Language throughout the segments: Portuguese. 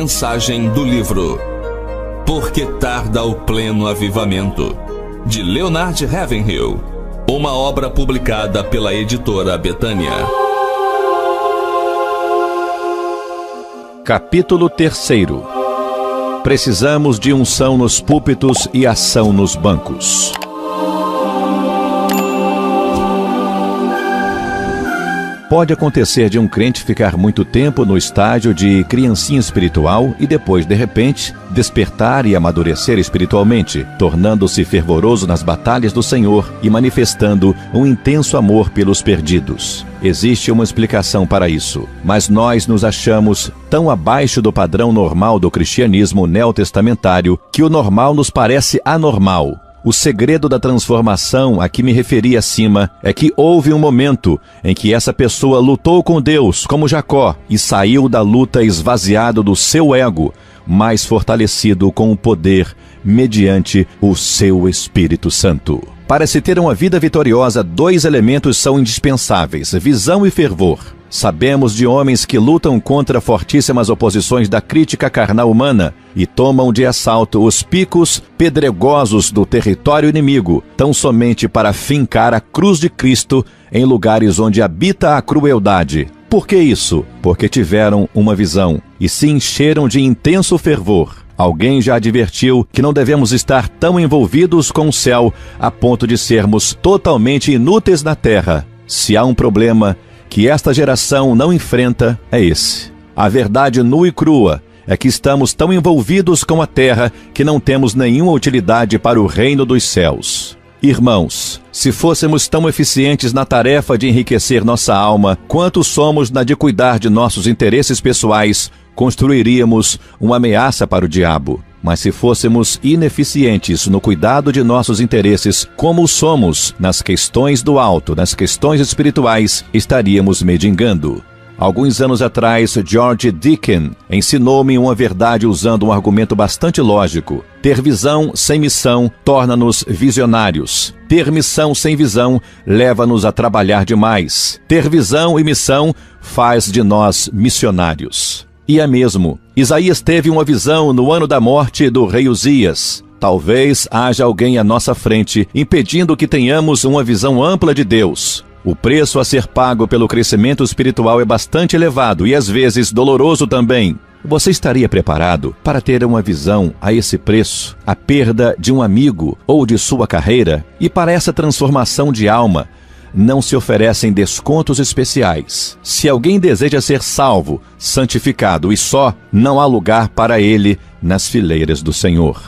Mensagem do livro Por que Tarda o Pleno Avivamento, de Leonard Ravenhill, uma obra publicada pela editora Betânia. Capítulo 3. Precisamos de unção nos púlpitos e ação nos bancos. Pode acontecer de um crente ficar muito tempo no estágio de criancinha espiritual e depois, de repente, despertar e amadurecer espiritualmente, tornando-se fervoroso nas batalhas do Senhor e manifestando um intenso amor pelos perdidos. Existe uma explicação para isso, mas nós nos achamos tão abaixo do padrão normal do cristianismo neotestamentário que o normal nos parece anormal. O segredo da transformação a que me referi acima é que houve um momento em que essa pessoa lutou com Deus, como Jacó, e saiu da luta esvaziado do seu ego, mas fortalecido com o poder mediante o seu Espírito Santo. Para se ter uma vida vitoriosa, 2 elementos são indispensáveis: visão e fervor. Sabemos de homens que lutam contra fortíssimas oposições da crítica carnal humana e tomam de assalto os picos pedregosos do território inimigo, tão somente para fincar a cruz de Cristo em lugares onde habita a crueldade. Por que isso? Porque tiveram uma visão e se encheram de intenso fervor. Alguém já advertiu que não devemos estar tão envolvidos com o céu a ponto de sermos totalmente inúteis na terra. Se há um problema que esta geração não enfrenta, é esse. A verdade nua e crua é que estamos tão envolvidos com a terra que não temos nenhuma utilidade para o reino dos céus. Irmãos, se fôssemos tão eficientes na tarefa de enriquecer nossa alma quanto somos na de cuidar de nossos interesses pessoais, construiríamos uma ameaça para o diabo. Mas se fôssemos ineficientes no cuidado de nossos interesses, como somos nas questões do alto, nas questões espirituais, estaríamos mendigando. Alguns anos atrás, George Deacon ensinou-me uma verdade usando um argumento bastante lógico. Ter visão sem missão torna-nos visionários. Ter missão sem visão leva-nos a trabalhar demais. Ter visão e missão faz de nós missionários. E é mesmo. Isaías teve uma visão no ano da morte do rei Uzias. Talvez haja alguém à nossa frente impedindo que tenhamos uma visão ampla de Deus. O preço a ser pago pelo crescimento espiritual é bastante elevado e às vezes doloroso também. Você estaria preparado para ter uma visão a esse preço, a perda de um amigo ou de sua carreira? E para essa transformação de alma, não se oferecem descontos especiais. Se alguém deseja ser salvo, santificado e só, não há lugar para ele nas fileiras do Senhor.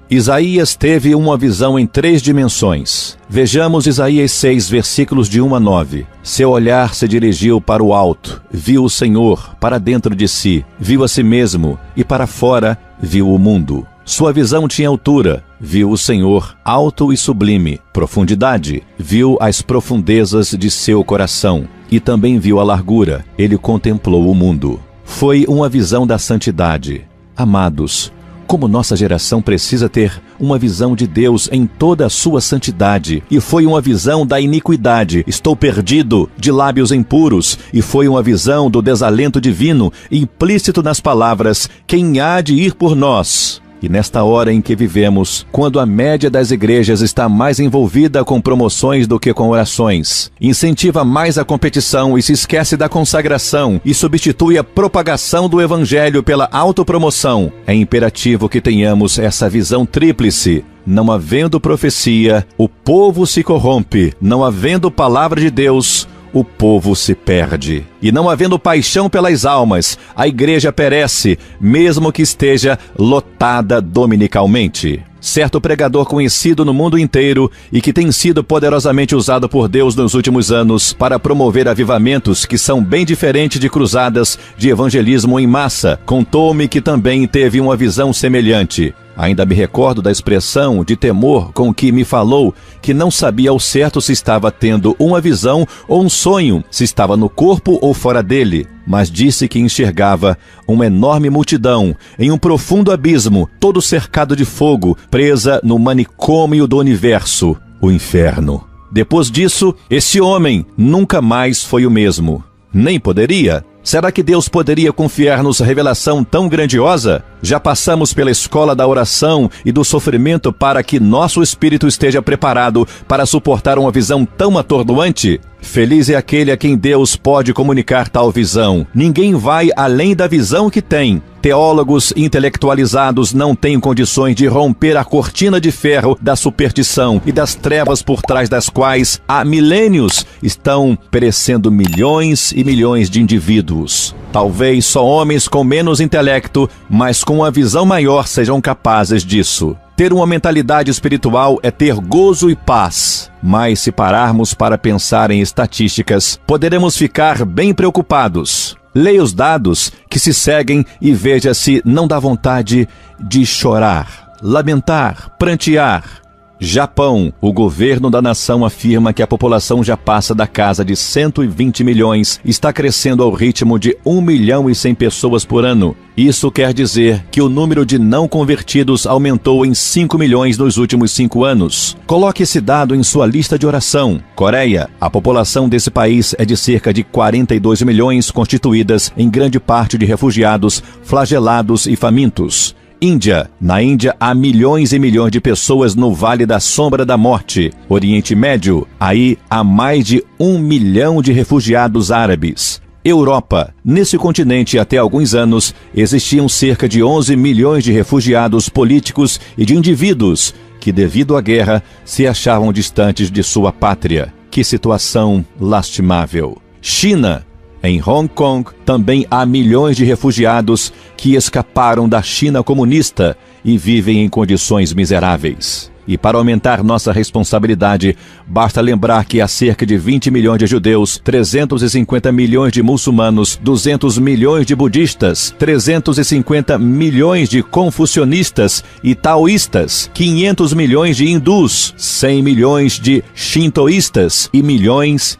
Isaías teve uma visão em 3 dimensões. Vejamos Isaías 6, versículos de 1 a 9. Seu olhar se dirigiu para o alto, viu o Senhor para dentro de si, viu a si mesmo, e para fora viu o mundo. Sua visão tinha altura, viu o Senhor alto e sublime. Profundidade, viu as profundezas de seu coração. E também viu a largura, ele contemplou o mundo. Foi uma visão da santidade. Amados, como nossa geração precisa ter uma visão de Deus em toda a sua santidade. E foi uma visão da iniquidade, estou perdido, de lábios impuros. E foi uma visão do desalento divino, implícito nas palavras: quem há de ir por nós? E nesta hora em que vivemos, quando a média das igrejas está mais envolvida com promoções do que com orações, incentiva mais a competição e se esquece da consagração e substitui a propagação do evangelho pela autopromoção, é imperativo que tenhamos essa visão tríplice. Não havendo profecia, o povo se corrompe. Não havendo palavra de Deus, o povo se perde. E não havendo paixão pelas almas, a igreja perece, mesmo que esteja lotada dominicalmente. Certo pregador conhecido no mundo inteiro e que tem sido poderosamente usado por Deus nos últimos anos para promover avivamentos que são bem diferentes de cruzadas de evangelismo em massa, contou-me que também teve uma visão semelhante. Ainda me recordo da expressão de temor com que me falou que não sabia ao certo se estava tendo uma visão ou um sonho, se estava no corpo ou fora dele, mas disse que enxergava uma enorme multidão em um profundo abismo, todo cercado de fogo, presa no manicômio do universo, o inferno. Depois disso, esse homem nunca mais foi o mesmo. Nem poderia. Será que Deus poderia confiar-nos revelação tão grandiosa? Já passamos pela escola da oração e do sofrimento para que nosso espírito esteja preparado para suportar uma visão tão atordoante? Feliz é aquele a quem Deus pode comunicar tal visão. Ninguém vai além da visão que tem. Teólogos intelectualizados não têm condições de romper a cortina de ferro da superstição e das trevas por trás das quais há milênios estão perecendo milhões e milhões de indivíduos. Talvez só homens com menos intelecto, mas com uma visão maior sejam capazes disso. Ter uma mentalidade espiritual é ter gozo e paz. Mas se pararmos para pensar em estatísticas, poderemos ficar bem preocupados. Leia os dados que se seguem e veja se não dá vontade de chorar, lamentar, prantear. Japão, o governo da nação afirma que a população já passa da casa de 120 milhões, está crescendo ao ritmo de 1 milhão e 100 pessoas por ano. Isso quer dizer que o número de não convertidos aumentou em 5 milhões nos últimos 5 anos. Coloque esse dado em sua lista de oração. Coreia, a população desse país é de cerca de 42 milhões, constituídas em grande parte de refugiados, flagelados e famintos. Índia. Na Índia há milhões e milhões de pessoas no Vale da Sombra da Morte. Oriente Médio. Aí há mais de 1 milhão de refugiados árabes. Europa. Nesse continente, até alguns anos, existiam cerca de 11 milhões de refugiados políticos e de indivíduos que, devido à guerra, se achavam distantes de sua pátria. Que situação lastimável. China. Em Hong Kong, também há milhões de refugiados que escaparam da China comunista e vivem em condições miseráveis. E para aumentar nossa responsabilidade, basta lembrar que há cerca de 20 milhões de judeus, 350 milhões de muçulmanos, 200 milhões de budistas, 350 milhões de confucionistas e taoístas, 500 milhões de hindus, 100 milhões de shintoístas e milhões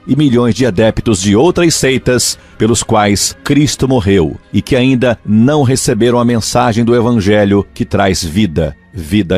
de adeptos de outras seitas pelos quais Cristo morreu e que ainda não receberam a mensagem do Evangelho que traz vida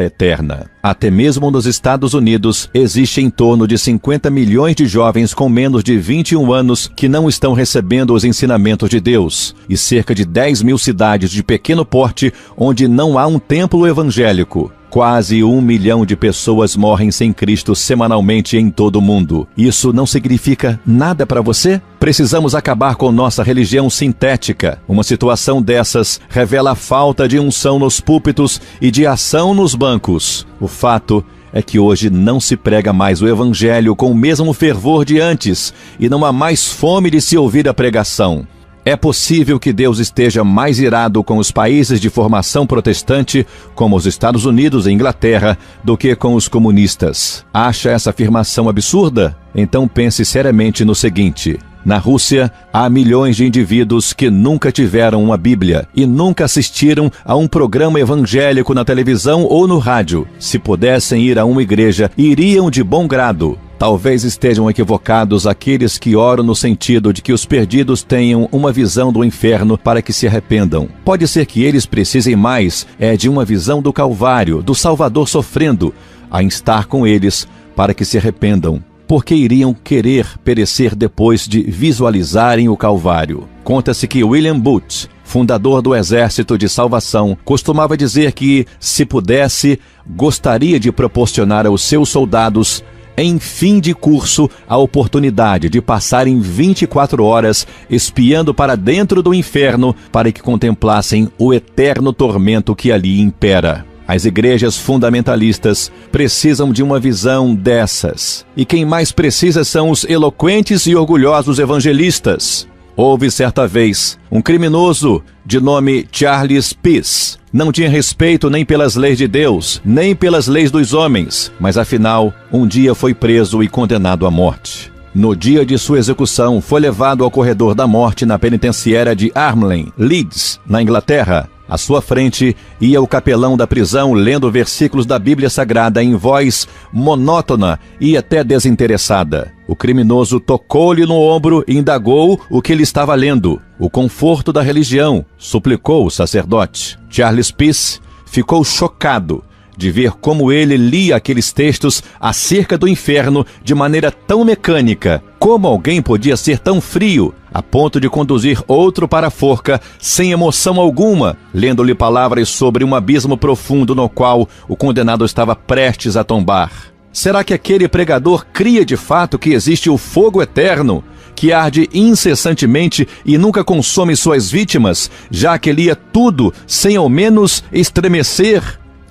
eterna. Até mesmo nos Estados Unidos, existe em torno de 50 milhões de jovens com menos de 21 anos que não estão recebendo os ensinamentos de Deus, e cerca de 10 mil cidades de pequeno porte onde não há um templo evangélico. Quase 1 milhão de pessoas morrem sem Cristo semanalmente em todo o mundo. Isso não significa nada para você? Precisamos acabar com nossa religião sintética. Uma situação dessas revela a falta de unção nos púlpitos e de ação nos bancos. O fato é que hoje não se prega mais o Evangelho com o mesmo fervor de antes e não há mais fome de se ouvir a pregação. É possível que Deus esteja mais irado com os países de formação protestante, como os Estados Unidos e Inglaterra, do que com os comunistas. Acha essa afirmação absurda? Então pense seriamente no seguinte: na Rússia, há milhões de indivíduos que nunca tiveram uma Bíblia e nunca assistiram a um programa evangélico na televisão ou no rádio. Se pudessem ir a uma igreja, iriam de bom grado. Talvez estejam equivocados aqueles que oram no sentido de que os perdidos tenham uma visão do inferno para que se arrependam. Pode ser que eles precisem mais de uma visão do Calvário, do Salvador sofrendo, a estar com eles para que se arrependam, porque iriam querer perecer depois de visualizarem o Calvário. Conta-se que William Booth, fundador do Exército de Salvação, costumava dizer que, se pudesse, gostaria de proporcionar aos seus soldados, em fim de curso, a oportunidade de passarem 24 horas espiando para dentro do inferno para que contemplassem o eterno tormento que ali impera. As igrejas fundamentalistas precisam de uma visão dessas. E quem mais precisa são os eloquentes e orgulhosos evangelistas. Houve certa vez um criminoso de nome Charles Peace. Não tinha respeito nem pelas leis de Deus, nem pelas leis dos homens, mas afinal, um dia foi preso e condenado à morte. No dia de sua execução, foi levado ao corredor da morte na penitenciária de Armley, Leeds, na Inglaterra. À sua frente ia o capelão da prisão lendo versículos da Bíblia Sagrada em voz monótona e até desinteressada. O criminoso tocou-lhe no ombro e indagou o que ele estava lendo. O conforto da religião, suplicou o sacerdote. Charles Peace ficou chocado de ver como ele lia aqueles textos acerca do inferno de maneira tão mecânica. Como alguém podia ser tão frio a ponto de conduzir outro para a forca sem emoção alguma, lendo-lhe palavras sobre um abismo profundo no qual o condenado estava prestes a tombar? Será que aquele pregador cria de fato que existe o fogo eterno, que arde incessantemente e nunca consome suas vítimas, já que lia tudo sem ao menos estremecer,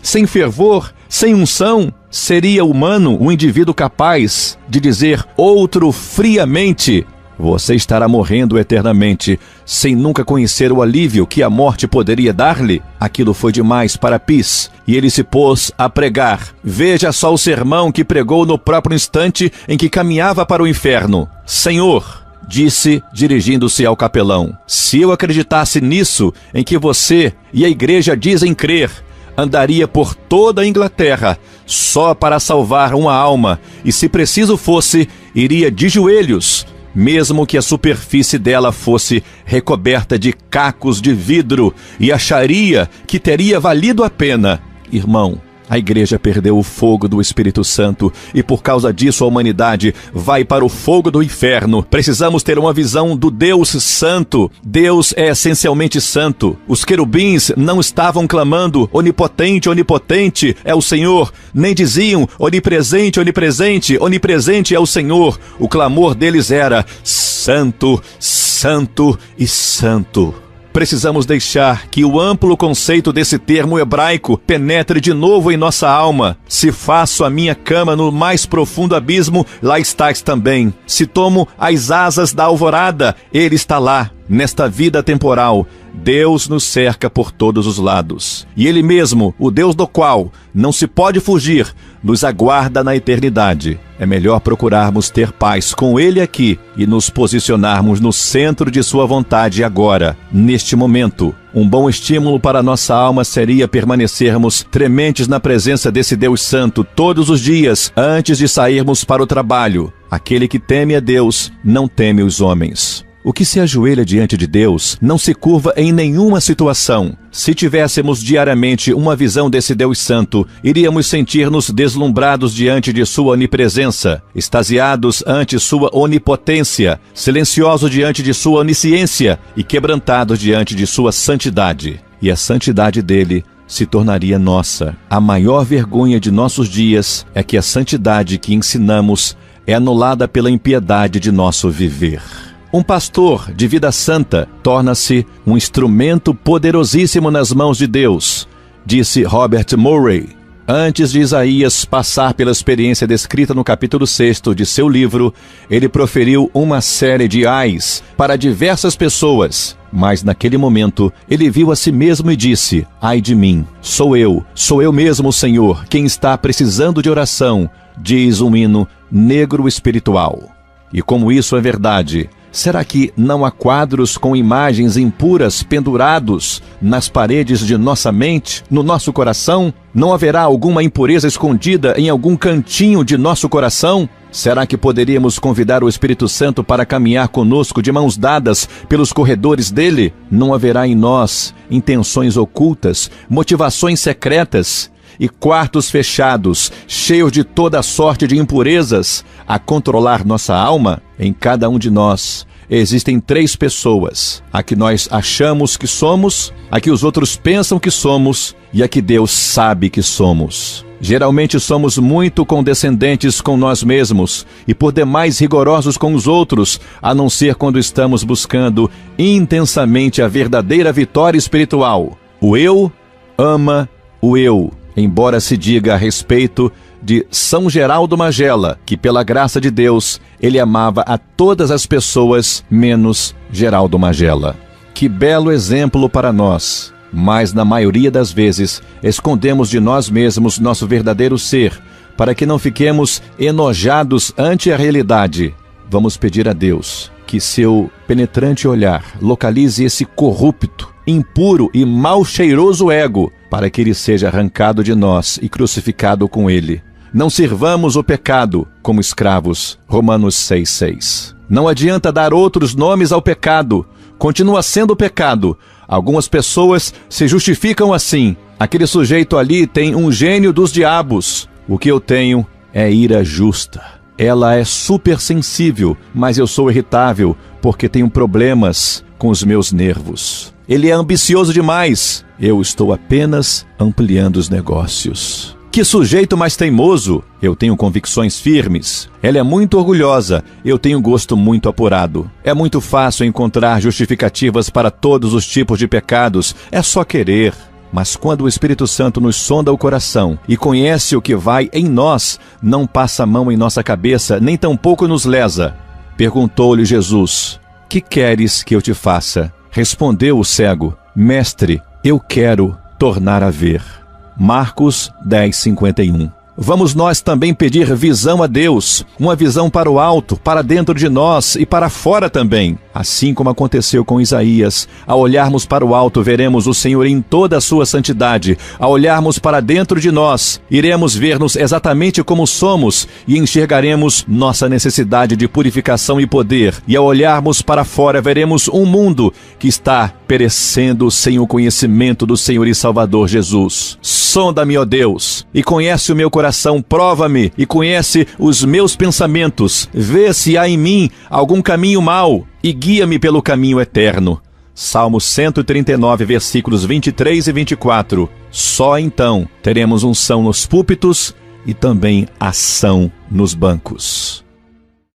sem fervor, sem unção? Seria humano um indivíduo capaz de dizer outro friamente: você estará morrendo eternamente, sem nunca conhecer o alívio que a morte poderia dar-lhe? Aquilo foi demais para Peace, e ele se pôs a pregar. Veja só o sermão que pregou no próprio instante em que caminhava para o inferno. Senhor, disse, dirigindo-se ao capelão, se eu acreditasse nisso em que você e a igreja dizem crer, andaria por toda a Inglaterra só para salvar uma alma, e se preciso fosse, iria de joelhos, mesmo que a superfície dela fosse recoberta de cacos de vidro, e acharia que teria valido a pena. Irmão, a igreja perdeu o fogo do Espírito Santo e por causa disso a humanidade vai para o fogo do inferno. Precisamos ter uma visão do Deus Santo. Deus é essencialmente santo. Os querubins não estavam clamando onipotente, onipotente é o Senhor, nem diziam onipresente, onipresente, onipresente é o Senhor. O clamor deles era santo, santo e santo. Precisamos deixar que o amplo conceito desse termo hebraico penetre de novo em nossa alma. Se faço a minha cama no mais profundo abismo, lá estás também. Se tomo as asas da alvorada, ele está lá. Nesta vida temporal, Deus nos cerca por todos os lados. E Ele mesmo, o Deus do qual não se pode fugir, nos aguarda na eternidade. É melhor procurarmos ter paz com Ele aqui e nos posicionarmos no centro de Sua vontade agora, neste momento. Um bom estímulo para nossa alma seria permanecermos trementes na presença desse Deus Santo todos os dias antes de sairmos para o trabalho. Aquele que teme a Deus não teme os homens. O que se ajoelha diante de Deus não se curva em nenhuma situação. Se tivéssemos diariamente uma visão desse Deus Santo, iríamos sentir-nos deslumbrados diante de sua onipresença, extasiados ante sua onipotência, silenciosos diante de sua onisciência e quebrantados diante de sua santidade. E a santidade dele se tornaria nossa. A maior vergonha de nossos dias é que a santidade que ensinamos é anulada pela impiedade de nosso viver. Um pastor de vida santa torna-se um instrumento poderosíssimo nas mãos de Deus, disse Robert Murray. Antes de Isaías passar pela experiência descrita no capítulo 6 de seu livro, ele proferiu uma série de ais para diversas pessoas. Mas naquele momento, ele viu a si mesmo e disse: ai de mim, sou eu mesmo, Senhor, quem está precisando de oração, diz um hino negro espiritual. E como isso é verdade, será que não há quadros com imagens impuras pendurados nas paredes de nossa mente, no nosso coração? Não haverá alguma impureza escondida em algum cantinho de nosso coração? Será que poderíamos convidar o Espírito Santo para caminhar conosco de mãos dadas pelos corredores dele? Não haverá em nós intenções ocultas, motivações secretas e quartos fechados, cheios de toda sorte de impurezas, a controlar nossa alma? Em cada um de nós existem 3 pessoas: a que nós achamos que somos, a que os outros pensam que somos e a que Deus sabe que somos. Geralmente somos muito condescendentes com nós mesmos e por demais rigorosos com os outros, a não ser quando estamos buscando intensamente a verdadeira vitória espiritual. O eu ama o eu. Embora se diga a respeito de São Geraldo Magela que, pela graça de Deus, ele amava a todas as pessoas, menos Geraldo Magela. Que belo exemplo para nós! Mas, na maioria das vezes, escondemos de nós mesmos nosso verdadeiro ser, para que não fiquemos enojados ante a realidade. Vamos pedir a Deus que seu penetrante olhar localize esse corrupto, impuro e mal cheiroso ego, para que ele seja arrancado de nós e crucificado com ele. Não sirvamos o pecado como escravos. Romanos 6,6. Não adianta dar outros nomes ao pecado. Continua sendo pecado. Algumas pessoas se justificam assim. Aquele sujeito ali tem um gênio dos diabos. O que eu tenho é ira justa. Ela é super sensível, mas eu sou irritável porque tenho problemas com os meus nervos. Ele é ambicioso demais. Eu estou apenas ampliando os negócios. Que sujeito mais teimoso! Eu tenho convicções firmes. Ela é muito orgulhosa. Eu tenho gosto muito apurado. É muito fácil encontrar justificativas para todos os tipos de pecados. É só querer. Mas quando o Espírito Santo nos sonda o coração e conhece o que vai em nós, não passa a mão em nossa cabeça, nem tampouco nos lesa. Perguntou-lhe Jesus: que queres que eu te faça? Respondeu o cego: Mestre, eu quero tornar a ver. Marcos 10:51. Vamos nós também pedir visão a Deus, uma visão para o alto, para dentro de nós e para fora também. Assim como aconteceu com Isaías, ao olharmos para o alto, veremos o Senhor em toda a sua santidade. Ao olharmos para dentro de nós, iremos ver-nos exatamente como somos e enxergaremos nossa necessidade de purificação e poder. E ao olharmos para fora, veremos um mundo que está perecendo sem o conhecimento do Senhor e Salvador Jesus. Sonda-me, ó Deus, e conhece o meu coração, prova-me e conhece os meus pensamentos. Vê se há em mim algum caminho mau e guia-me pelo caminho eterno. Salmo 139, versículos 23 e 24. Só então teremos unção nos púlpitos e também ação nos bancos.